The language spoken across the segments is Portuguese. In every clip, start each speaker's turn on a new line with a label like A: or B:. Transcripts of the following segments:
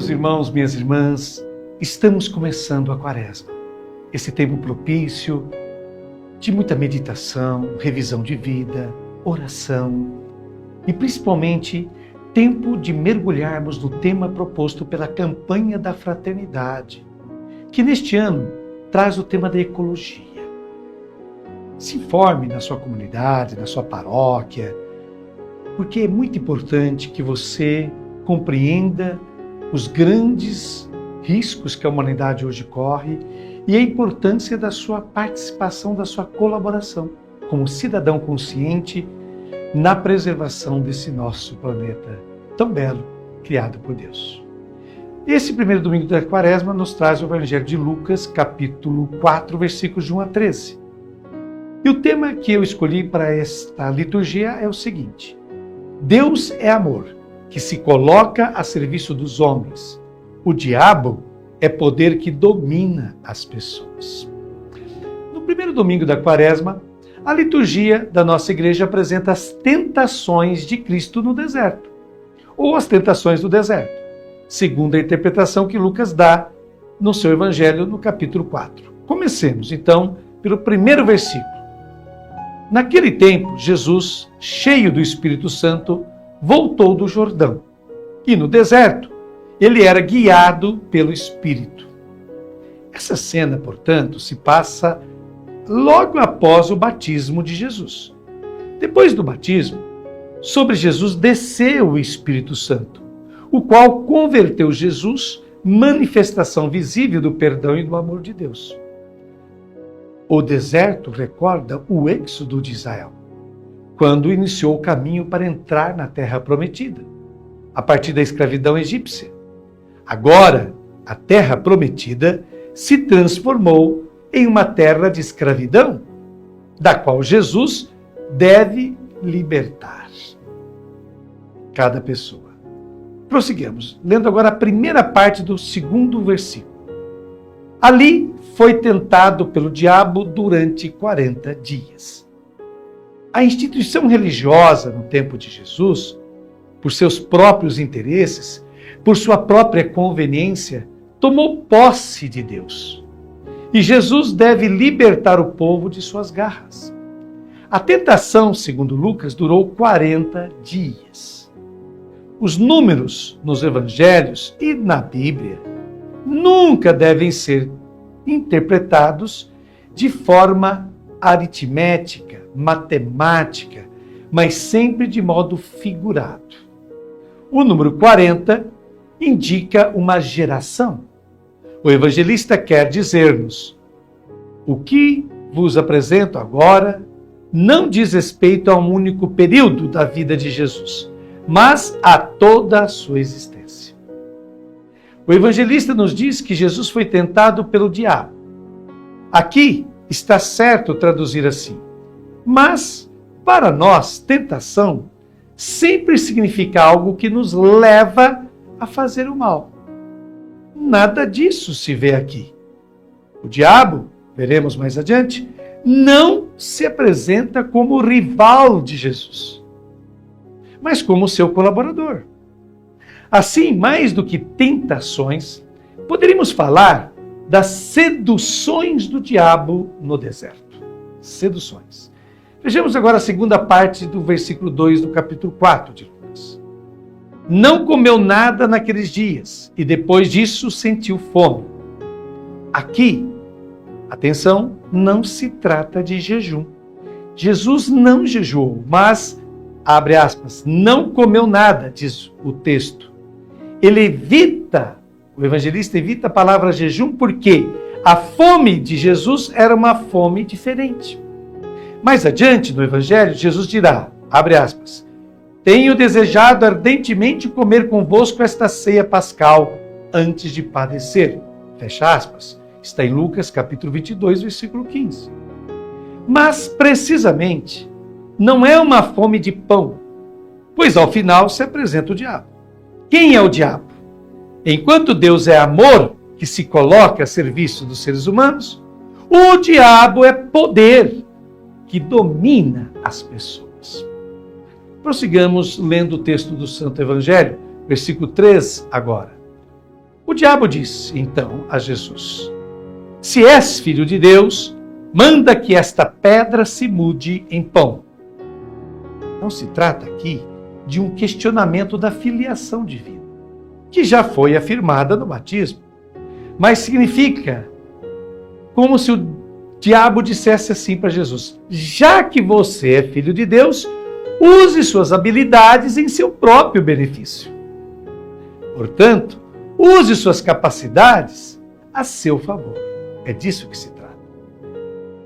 A: Meus irmãos, minhas irmãs, estamos começando a Quaresma. Esse tempo propício de muita meditação, revisão de vida, oração e principalmente tempo de mergulharmos no tema proposto pela campanha da fraternidade, que neste ano traz o tema da ecologia. Se informe na sua comunidade, na sua paróquia, porque é muito importante que você compreenda os grandes riscos que a humanidade hoje corre e a importância da sua participação, da sua colaboração como cidadão consciente na preservação desse nosso planeta tão belo, criado por Deus. Esse primeiro domingo da Quaresma nos traz o Evangelho de Lucas, capítulo 4, versículos de 1 a 13. E o tema que eu escolhi para esta liturgia é o seguinte: Deus é amor, que se coloca a serviço dos homens. O diabo é poder que domina as pessoas. No primeiro domingo da Quaresma, a liturgia da nossa igreja apresenta as tentações de Cristo no deserto, ou as tentações do deserto, segundo a interpretação que Lucas dá no seu Evangelho no capítulo 4. Comecemos, então, pelo primeiro versículo. Naquele tempo, Jesus, cheio do Espírito Santo, voltou do Jordão. E no deserto, ele era guiado pelo Espírito. Essa cena, portanto, se passa logo após o batismo de Jesus. Depois do batismo, sobre Jesus desceu o Espírito Santo, o qual converteu Jesus, manifestação visível do perdão e do amor de Deus. O deserto recorda o êxodo de Israel, quando iniciou o caminho para entrar na terra prometida, a partir da escravidão egípcia. Agora, a terra prometida se transformou em uma terra de escravidão, da qual Jesus deve libertar cada pessoa. Prosseguimos, lendo agora a primeira parte do segundo versículo. Ali foi tentado pelo diabo durante 40 dias. A instituição religiosa no tempo de Jesus, por seus próprios interesses, por sua própria conveniência, tomou posse de Deus. E Jesus deve libertar o povo de suas garras. A tentação, segundo Lucas, durou 40 dias. Os números nos evangelhos e na Bíblia nunca devem ser interpretados de forma aritmética, matemática, mas sempre de modo figurado. O número 40 indica uma geração. O evangelista quer dizer-nos: o que vos apresento agora não diz respeito a um único período da vida de Jesus, mas a toda a sua existência. O evangelista nos diz que Jesus foi tentado pelo diabo. Aqui está certo traduzir assim. Mas, para nós, tentação sempre significa algo que nos leva a fazer o mal. Nada disso se vê aqui. O diabo, veremos mais adiante, não se apresenta como rival de Jesus, mas como seu colaborador. Assim, mais do que tentações, poderíamos falar das seduções do diabo no deserto. Seduções. Vejamos agora a segunda parte do versículo 2 do capítulo 4 de Lucas. Não comeu nada naqueles dias e depois disso sentiu fome. Aqui, atenção, não se trata de jejum. Jesus não jejuou, mas, abre aspas, não comeu nada, diz o texto. Ele evita, o evangelista evita a palavra jejum porque a fome de Jesus era uma fome diferente. Mais adiante no Evangelho, Jesus dirá, abre aspas, tenho desejado ardentemente comer convosco esta ceia pascal antes de padecer. Fecha aspas. Está em Lucas capítulo 22, versículo 15. Mas, precisamente, não é uma fome de pão, pois ao final se apresenta o diabo. Quem é o diabo? Enquanto Deus é amor, que se coloca a serviço dos seres humanos, o diabo é poder, que domina as pessoas. Prossigamos lendo o texto do Santo Evangelho, versículo 3 agora. O diabo disse, então, a Jesus: se és filho de Deus, manda que esta pedra se mude em pão. Não se trata aqui de um questionamento da filiação divina, que já foi afirmada no batismo, mas significa como se o diabo dissesse assim para Jesus: já que você é filho de Deus, use suas habilidades em seu próprio benefício. Portanto, use suas capacidades a seu favor. É disso que se trata.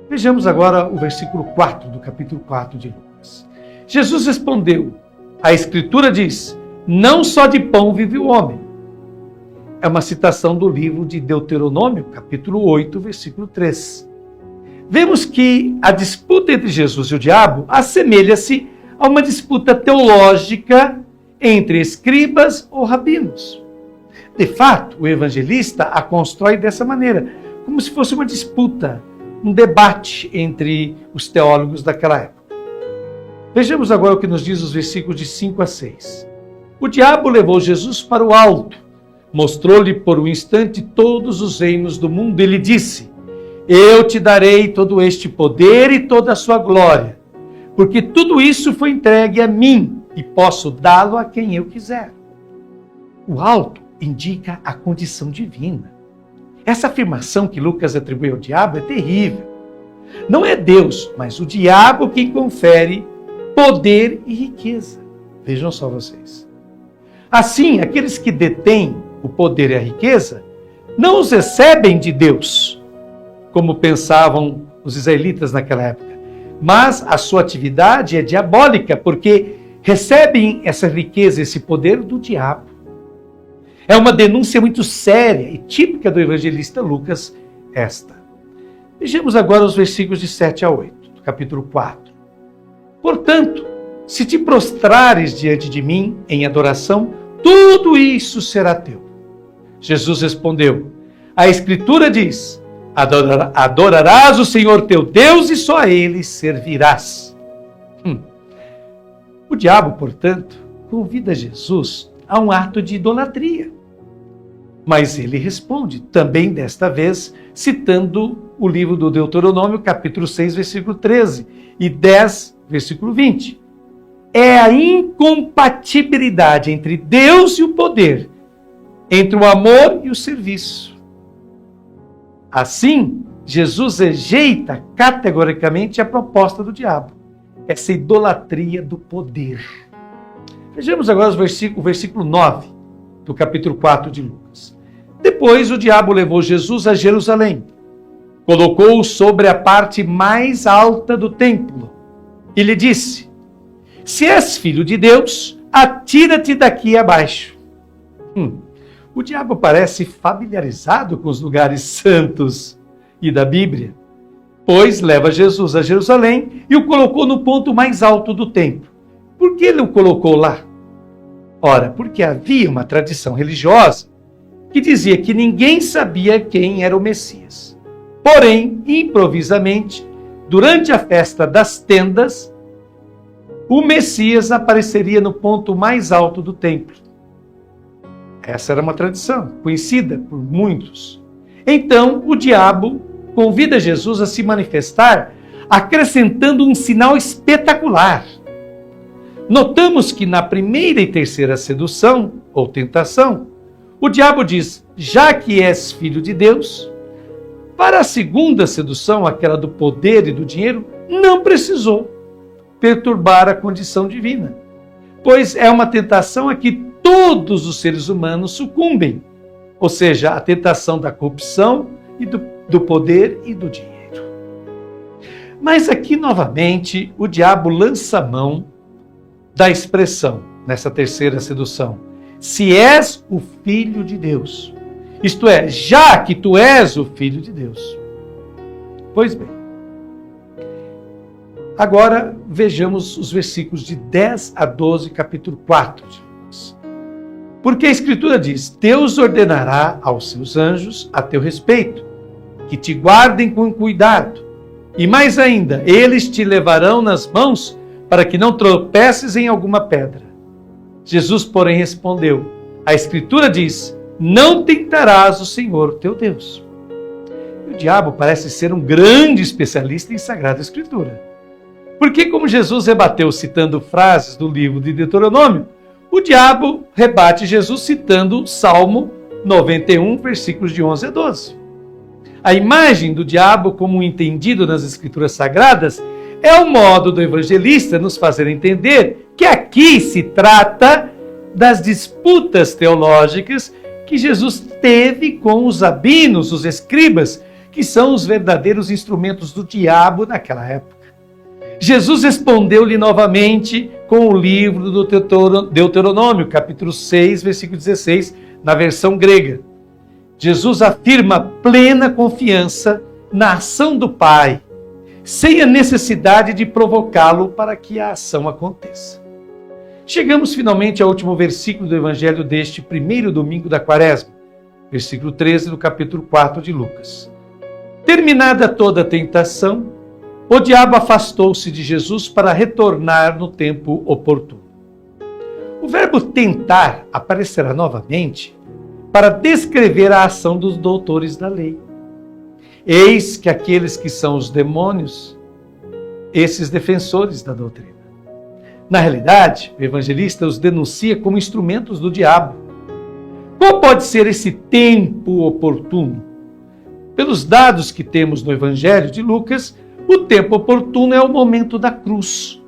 A: Vejamos agora o versículo 4 do capítulo 4 de Lucas. Jesus respondeu: a Escritura diz, não só de pão vive o homem. É uma citação do livro de Deuteronômio, capítulo 8, versículo 3. Vemos que a disputa entre Jesus e o diabo assemelha-se a uma disputa teológica entre escribas ou rabinos. De fato, o evangelista a constrói dessa maneira, como se fosse uma disputa, um debate entre os teólogos daquela época. Vejamos agora o que nos diz os versículos de 5 a 6. O diabo levou Jesus para o alto, mostrou-lhe por um instante todos os reinos do mundo e lhe disse: eu te darei todo este poder e toda a sua glória, porque tudo isso foi entregue a mim e posso dá-lo a quem eu quiser. O alto indica a condição divina. Essa afirmação que Lucas atribui ao diabo é terrível. Não é Deus, mas o diabo quem confere poder e riqueza. Vejam só vocês. Assim, aqueles que detêm o poder e a riqueza não os recebem de Deus, como pensavam os israelitas naquela época, mas a sua atividade é diabólica, porque recebem essa riqueza, esse poder do diabo. É uma denúncia muito séria e típica do evangelista Lucas esta. Vejamos agora os versículos de 7 a 8, do capítulo 4. Portanto, se te prostrares diante de mim em adoração, tudo isso será teu. Jesus respondeu: a Escritura diz, adorarás o Senhor teu Deus e só a Ele servirás. O diabo, portanto, convida Jesus a um ato de idolatria. Mas ele responde, também desta vez, citando o livro do Deuteronômio, capítulo 6, versículo 13, e 10, versículo 20. É a incompatibilidade entre Deus e o poder, entre o amor e o serviço. Assim, Jesus rejeita categoricamente a proposta do diabo, essa idolatria do poder. Vejamos agora o versículo 9 do capítulo 4 de Lucas. Depois o diabo levou Jesus a Jerusalém, colocou-o sobre a parte mais alta do templo e lhe disse: se és filho de Deus, atira-te daqui abaixo. O diabo parece familiarizado com os lugares santos e da Bíblia, pois leva Jesus a Jerusalém e o colocou no ponto mais alto do templo. Por que ele o colocou lá? Ora, porque havia uma tradição religiosa que dizia que ninguém sabia quem era o Messias. Porém, improvisamente, durante a festa das tendas, o Messias apareceria no ponto mais alto do templo. Essa era uma tradição conhecida por muitos. Então, o diabo convida Jesus a se manifestar, acrescentando um sinal espetacular. Notamos que na primeira e terceira sedução, ou tentação, o diabo diz: já que és filho de Deus. Para a segunda sedução, aquela do poder e do dinheiro, não precisou perturbar a condição divina, pois é uma tentação a que todos os seres humanos sucumbem, ou seja, a tentação da corrupção e do poder e do dinheiro. Mas aqui, novamente, o diabo lança a mão da expressão, nessa terceira sedução: se és o Filho de Deus. Isto é, já que tu és o Filho de Deus. Pois bem, agora vejamos os versículos de 10 a 12, capítulo 4 de Lucas. Porque a Escritura diz: Deus ordenará aos seus anjos a teu respeito, que te guardem com cuidado, e mais ainda, eles te levarão nas mãos para que não tropeces em alguma pedra. Jesus, porém, respondeu: a Escritura diz: não tentarás o Senhor teu Deus. E o diabo parece ser um grande especialista em Sagrada Escritura. Porque, como Jesus rebateu citando frases do livro de Deuteronômio, o diabo rebate Jesus citando Salmo 91, versículos de 11 a 12. A imagem do diabo, como entendido nas Escrituras Sagradas, é o modo do evangelista nos fazer entender que aqui se trata das disputas teológicas que Jesus teve com os rabinos, os escribas, que são os verdadeiros instrumentos do diabo naquela época. Jesus respondeu-lhe novamente com o livro do Deuteronômio, capítulo 6, versículo 16, na versão grega. Jesus afirma plena confiança na ação do Pai, sem a necessidade de provocá-lo para que a ação aconteça. Chegamos finalmente ao último versículo do Evangelho deste primeiro domingo da Quaresma, versículo 13 do capítulo 4 de Lucas. Terminada toda a tentação, o diabo afastou-se de Jesus para retornar no tempo oportuno. O verbo tentar aparecerá novamente para descrever a ação dos doutores da lei. Eis que aqueles que são os demônios, esses defensores da doutrina. Na realidade, o evangelista os denuncia como instrumentos do diabo. Qual pode ser esse tempo oportuno? Pelos dados que temos no Evangelho de Lucas, o tempo oportuno é o momento da cruz.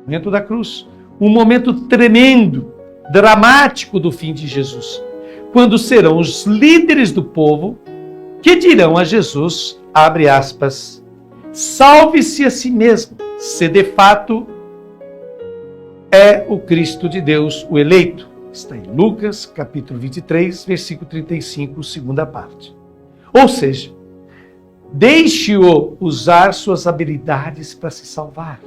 A: O momento da cruz. Um momento tremendo, dramático do fim de Jesus. Quando serão os líderes do povo que dirão a Jesus, abre aspas, salve-se a si mesmo, se de fato é o Cristo de Deus, o eleito. Está em Lucas, capítulo 23, versículo 35, segunda parte. Ou seja, deixe-o usar suas habilidades para se salvar.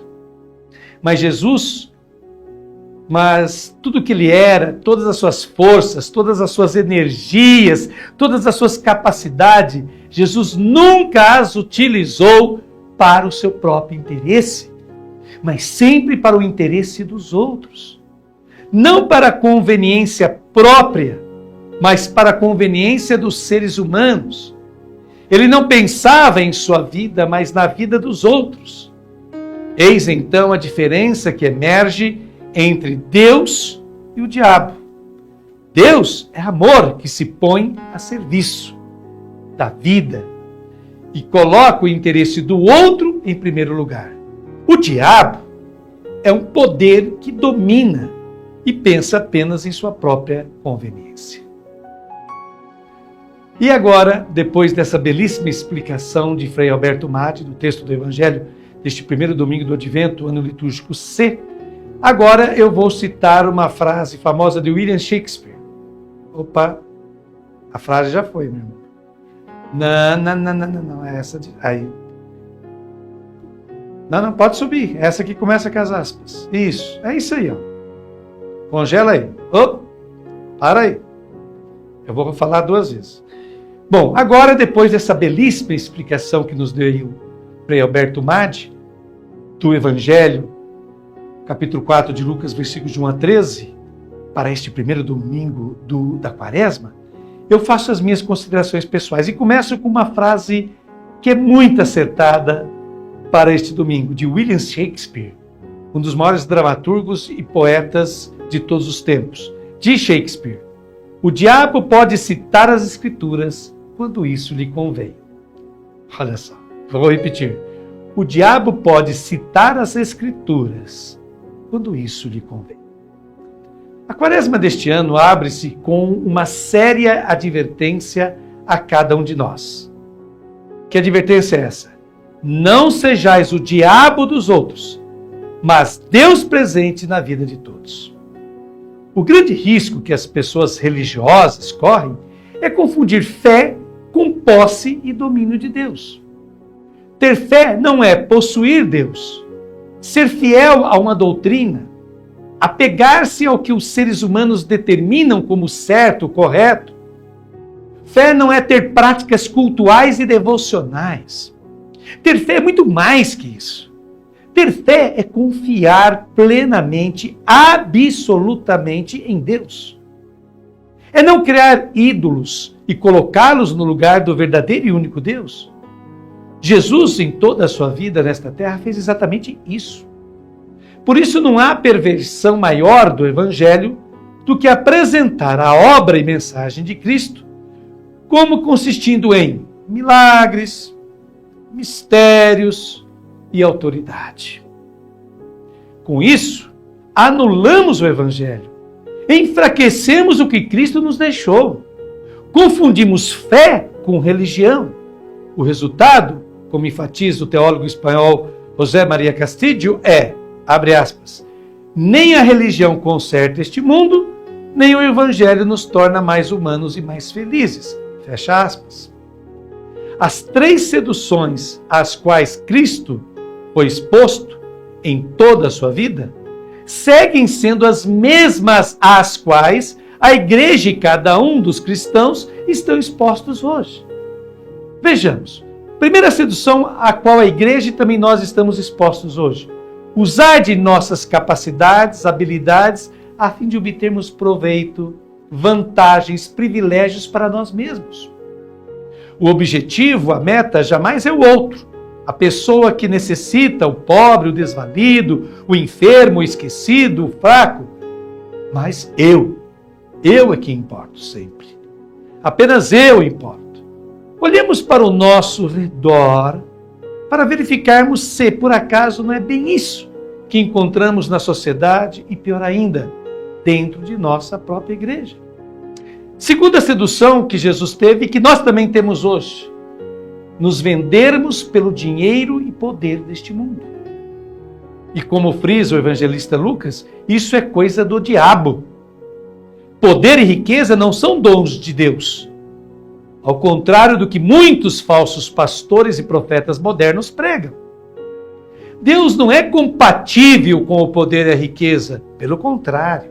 A: Mas tudo que ele era, todas as suas forças, todas as suas energias, todas as suas capacidades, Jesus nunca as utilizou para o seu próprio interesse, mas sempre para o interesse dos outros. Não para a conveniência própria, mas para a conveniência dos seres humanos. Ele não pensava em sua vida, mas na vida dos outros. Eis então a diferença que emerge entre Deus e o diabo. Deus é amor que se põe a serviço da vida e coloca o interesse do outro em primeiro lugar. O diabo é um poder que domina e pensa apenas em sua própria conveniência. E agora, depois dessa belíssima explicação de Frei Alberto Madi, do texto do Evangelho, deste primeiro domingo do Advento, ano litúrgico C, agora eu vou citar uma frase famosa de William Shakespeare. Opa, a frase já foi, meu irmão. Não, é essa de... Aí. Não, pode subir. Essa aqui começa com as aspas. Isso, é isso aí, ó. Congela aí. Para aí. Eu vou falar duas vezes. Bom, agora, depois dessa belíssima explicação que nos deu o Frei Alberto Madi, do Evangelho, capítulo 4 de Lucas, versículos de 1 a 13, para este primeiro domingo da Quaresma, eu faço as minhas considerações pessoais e começo com uma frase que é muito acertada para este domingo, de William Shakespeare, um dos maiores dramaturgos e poetas de todos os tempos. Diz Shakespeare: o diabo pode citar as Escrituras quando isso lhe convém. Olha só, vou repetir. O diabo pode citar as Escrituras quando isso lhe convém. A Quaresma deste ano abre-se com uma séria advertência a cada um de nós. Que advertência é essa? Não sejais o diabo dos outros, mas Deus presente na vida de todos. O grande risco que as pessoas religiosas correm é confundir fé com posse e domínio de Deus. Ter fé não é possuir Deus. Ser fiel a uma doutrina, apegar-se ao que os seres humanos determinam como certo, correto. Fé não é ter práticas cultuais e devocionais. Ter fé é muito mais que isso. Ter fé é confiar plenamente, absolutamente em Deus. É não criar ídolos e colocá-los no lugar do verdadeiro e único Deus. Jesus, em toda a sua vida nesta terra, fez exatamente isso. Por isso não há perversão maior do Evangelho do que apresentar a obra e mensagem de Cristo como consistindo em milagres, mistérios e autoridade. Com isso, anulamos o Evangelho, enfraquecemos o que Cristo nos deixou, confundimos fé com religião. O resultado, como enfatiza o teólogo espanhol José María Castillo, é, abre aspas, nem a religião conserta este mundo, nem o Evangelho nos torna mais humanos e mais felizes. Fecha aspas. As três seduções às quais Cristo foi exposto em toda a sua vida seguem sendo as mesmas às quais a igreja e cada um dos cristãos estão expostos hoje. Vejamos. Primeira sedução a qual a igreja e também nós estamos expostos hoje. Usar de nossas capacidades, habilidades, a fim de obtermos proveito, vantagens, privilégios para nós mesmos. O objetivo, a meta, jamais é o outro. A pessoa que necessita, o pobre, o desvalido, o enfermo, o esquecido, o fraco. Mas eu é que importo sempre. Apenas eu importo. Olhemos para o nosso redor para verificarmos se, por acaso, não é bem isso que encontramos na sociedade e, pior ainda, dentro de nossa própria igreja. Segunda sedução que Jesus teve e que nós também temos hoje, nos vendermos pelo dinheiro e poder deste mundo. E como frisa o evangelista Lucas, isso é coisa do diabo. Poder e riqueza não são dons de Deus. Ao contrário do que muitos falsos pastores e profetas modernos pregam. Deus não é compatível com o poder e a riqueza, pelo contrário.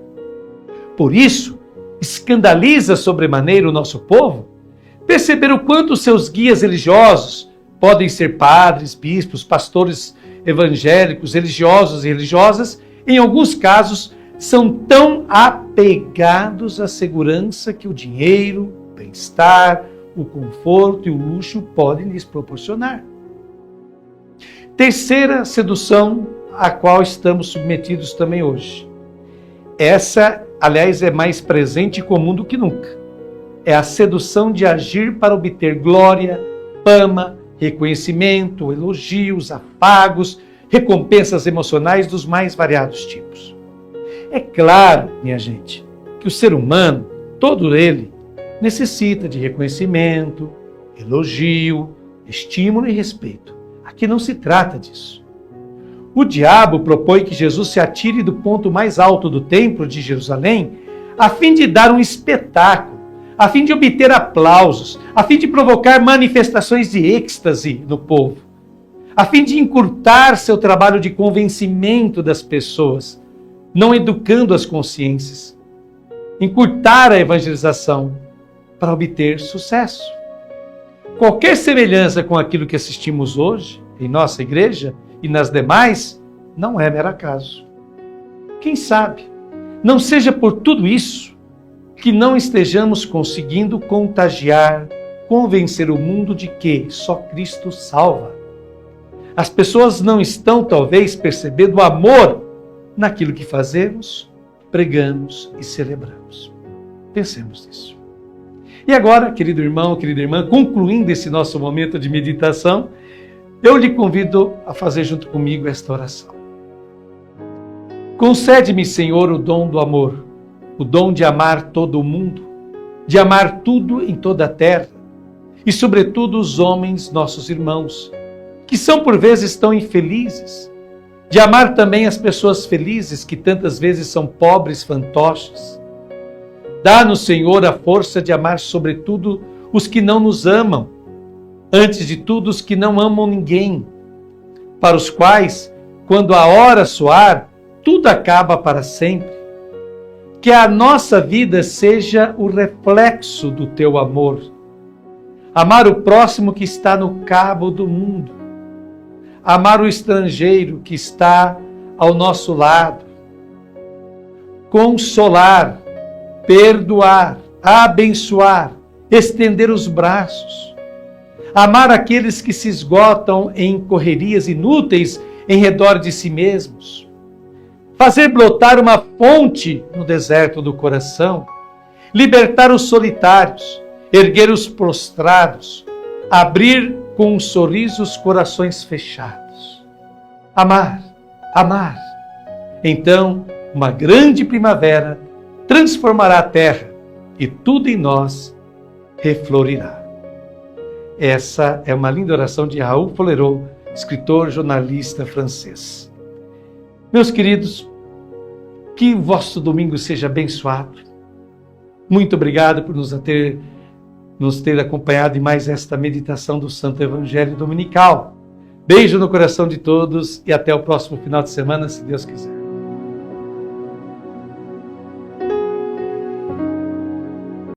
A: Por isso, escandaliza sobremaneira o nosso povo perceber o quanto seus guias religiosos, podem ser padres, bispos, pastores evangélicos, religiosos e religiosas, em alguns casos, são tão apegados à segurança que o dinheiro, o bem-estar, o conforto e o luxo podem lhes proporcionar. Terceira sedução a qual estamos submetidos também hoje. Essa, aliás, é mais presente e comum do que nunca. É a sedução de agir para obter glória, fama, reconhecimento, elogios, afagos, recompensas emocionais dos mais variados tipos. É claro, minha gente, que o ser humano, todo ele, necessita de reconhecimento, elogio, estímulo e respeito. Aqui não se trata disso. O diabo propõe que Jesus se atire do ponto mais alto do templo de Jerusalém a fim de dar um espetáculo, a fim de obter aplausos, a fim de provocar manifestações de êxtase no povo, a fim de encurtar seu trabalho de convencimento das pessoas, não educando as consciências, encurtar a evangelização para obter sucesso. Qualquer semelhança com aquilo que assistimos hoje em nossa igreja e nas demais não é mero acaso. Quem sabe não seja por tudo isso que não estejamos conseguindo contagiar, convencer o mundo de que só Cristo salva. As pessoas não estão, talvez, percebendo o amor naquilo que fazemos, pregamos e celebramos. Pensemos nisso. E agora, querido irmão, querida irmã, concluindo esse nosso momento de meditação, eu lhe convido a fazer junto comigo esta oração. Concede-me, Senhor, o dom do amor, o dom de amar todo o mundo, de amar tudo em toda a terra e, sobretudo, os homens, nossos irmãos, que são por vezes tão infelizes, de amar também as pessoas felizes que tantas vezes são pobres fantoches. Dá-nos, Senhor, a força de amar sobretudo os que não nos amam, antes de tudo os que não amam ninguém, para os quais, quando a hora soar, tudo acaba para sempre. Que a nossa vida seja o reflexo do teu amor. Amar o próximo que está no cabo do mundo. Amar o estrangeiro que está ao nosso lado. Consolar, perdoar abençoar, estender os braços, amar aqueles que se esgotam em correrias inúteis em redor de si mesmos, fazer brotar uma fonte no deserto do coração, libertar os solitários, erguer os prostrados, abrir com um sorriso os corações fechados. Amar, amar. Então, uma grande primavera transformará a terra e tudo em nós reflorirá. Essa é uma linda oração de Raul Foleroy, escritor, jornalista francês. Meus queridos, que o vosso domingo seja abençoado. Muito obrigado por nos ter acompanhado em mais esta meditação do Santo Evangelho Dominical. Beijo no coração de todos e até o próximo final de semana, se Deus quiser.